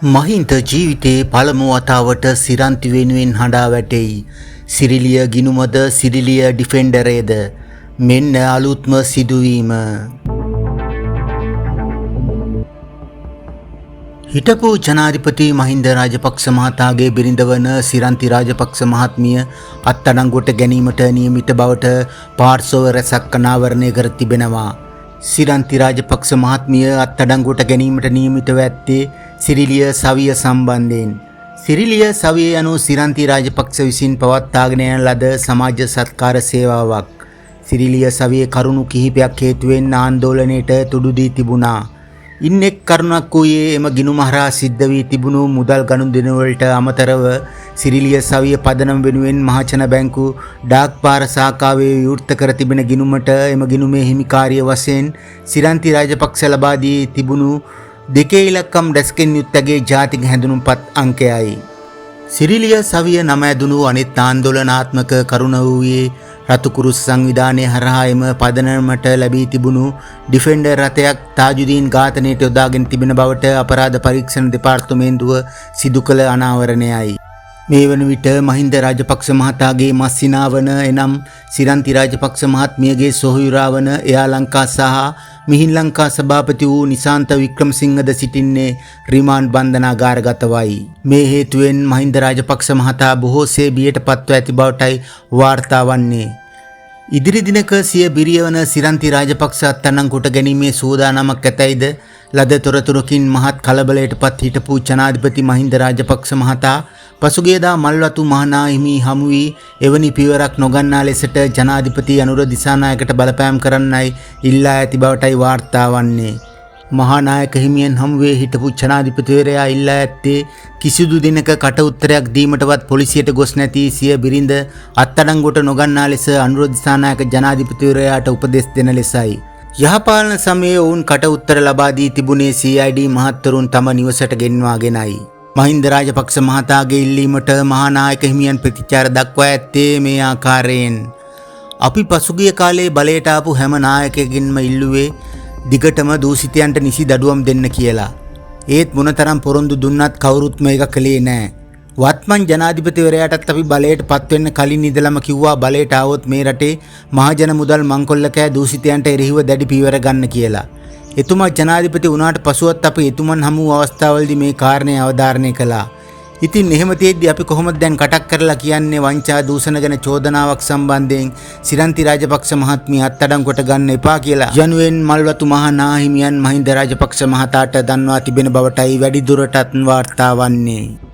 මහින්ද ජීවිතයේ පළමු වතාවට සිරන්ති වෙනුවෙන් හඬා වැටෙයි. සිරිලිය ගිනුමද සිරිලිය ඩිෆෙන්ඩරේද මෙන්න අලුත්ම සිදුවීම. හිටපු ජනාධිපති මහින්ද රාජපක්ෂ මහතාගේ බිරිඳ වන සිරන්ති රාජපක්ෂ මහත්මිය අත්අඩංගුවට ගැනීමට නියමිත බවට පාර්ශව රැසක් අනාවරණය කර තිබෙනවා. සිරන්ති රාජපක්ෂ මහත්මිය අත්අඩංගුවට ගැනීමට නියමිතව ඇත්තේ සිරිලිය සවිය සම්බන්ධයෙන්. සිරිලිය සවිය යනු සිරන්ති රාජපක්ෂ විසින් පවත්වාගෙන යන ලද සමාජ සත්කාර සේවාවක්. සිරිලිය සවිය කරුණු කිහිපයක් හේතුවෙන් ආන්දෝලනයට තුඩු දී තිබුණා. ඉන් එක් කරුණක් වූයේ එම ගිණුම හරහා සිද්ධ වී තිබුණු මුදල් ගනුදෙනු වලට අමතරව සිරිලිය සවිය පදනම් වෙනුවෙන් මහජන බැංකු ඩාක්පාර ශාඛාවේ විවෘත කර තිබෙන ගිණුමට එම ගිණුමේ හිමිකාරිය වශයෙන් සිරන්ති රාජපක්ෂ ලබා දී තිබුණු 2 ඉලක්කම් ඩැස්කෙන් යුත්තගේ ජාතික හැඳුනුම්පත් අංකයයි. සිරිලිය සවිය නම ඇදුණු අනිත් ආන්දෝලනාත්මක කරුණ වූයේ රතුකුරුස් සංවිධානය හරහා එම පදනමට ලැබී තිබුණු ඩිෆෙන්ඩර් රථයක් තාජුදීන් ඝාතනයට යොදාගෙන තිබෙන බවට අපරාධ පරීක්ෂණ දෙපාර්තමේන්තුව සිදු කළ අනාවරණයයි. මේ වන විට මහින්ද රාජපක්ෂ මහතාගේ මස්සිනා වන එනම් සිරන්ති රාජපක්ෂ මහත්මියගේ සොහොයුරා වන එයා ලංකා සහ මිහින් ලංකා සභාපති වූ නිසාන්ත වික්‍රමසිංහද සිටින්නේ රිමාන්ඩ් බන්ධනාගාරගතවයි. මේ හේතුවෙන් මහින්ද රාජපක්ෂ මහතා බොහෝසේ බියට පත්ව ඇති බවටයි වාර්තා වන්නේ. ඉදිරි දිනක සිය බිරිය වන සිරන්ති රාජපක්ෂ අත්අඩංගුවට ගැනීමේ සූදානමක් ඇතැයිද ලද තොරතුරකින් මහත් කලබලයට පත් හිටපු ජනාධිපති මහින්ද රාජපක්ෂ මහතා පසුගියදා මල්වතු මහනාහිමි හමු වී එවැනි පියවරක් නොගන්නා ලෙසට ජනාධිපති අනුර දිසානායකට බලපෑම් කරන්නයි ඉල්ලා ඇති බවටයි වාර්තා වන්නේ. මහානායක හිමියන් හමුවේ හිටපු ජනාධිපතිවරයා ඉල්ලා ඇත්තේ කිසිදු දිනක කට උත්තරයක් දීමටවත් පොලිසියට ගොස් නැති සිය බිරිඳ අත්අඩංගුවට නොගන්නා ලෙස අනුර දිසානායක ජනාධිපතිවරයාට උපදෙස් දෙන ලෙසයි. යහපාලන සමයේ ඔවුන් කට උත්තර ලබා දී තිබුණේ CID මහත්වරුන් තම නිවසට ගෙන්වාගෙනයි. මහින්ද රාජපක්ෂ මහතාගේ ඉල්ලීමට මහානායක හිමියන් ප්‍රතිචාර දක්වා ඇත්තේ මේ ආකාරයෙන්. අපි පසුගිය කාලේ බලයට ආපු හැම නායකයෙක්ගෙන්ම ඉල්ලුවේ දිගටම දූෂිතයන්ට නිසි දඩුවම් දෙන්න කියලා. ඒත් මොනතරම් පොරොන්දු දුන්නත් කවුරුත් මේක කළේ නෑ. වත්මන් ජනාධිපතිවරයාටත් අපි බලයට පත්වෙන්න කලින් ඉඳලම කිව්වා බලයට ආවොත් මේ රටේ මහජන මුදල් මංකොල්ල කෑ දූෂිතයන්ට එරෙහිව දැඩි පියවර ගන්න කියලා. එතුමා ජනාධිපති වුණාට පසුවත් අපි එතුමන් හමු අවස්ථාවලදී මේ කාරණේ අවධාරණය කළා. ඉතින් එහෙම තියෙද්දි අපි කොහොමද දැන් කටක් කරලා කියන්නේ වංචා දූෂණ ගැන චෝදනාවක් සම්බන්ධයෙන් සිරන්ති රාජපක්ෂ මහත්මිය අත්අඩංගුවට ගන්න එපා කියලා යනුවෙන් මල්වතු මහා නාහිමියන් මහින්ද රාජපක්ෂ මහතාට දන්වා තිබෙන බවටයි වැඩි දුරටත් වාර්තා වන්නේ.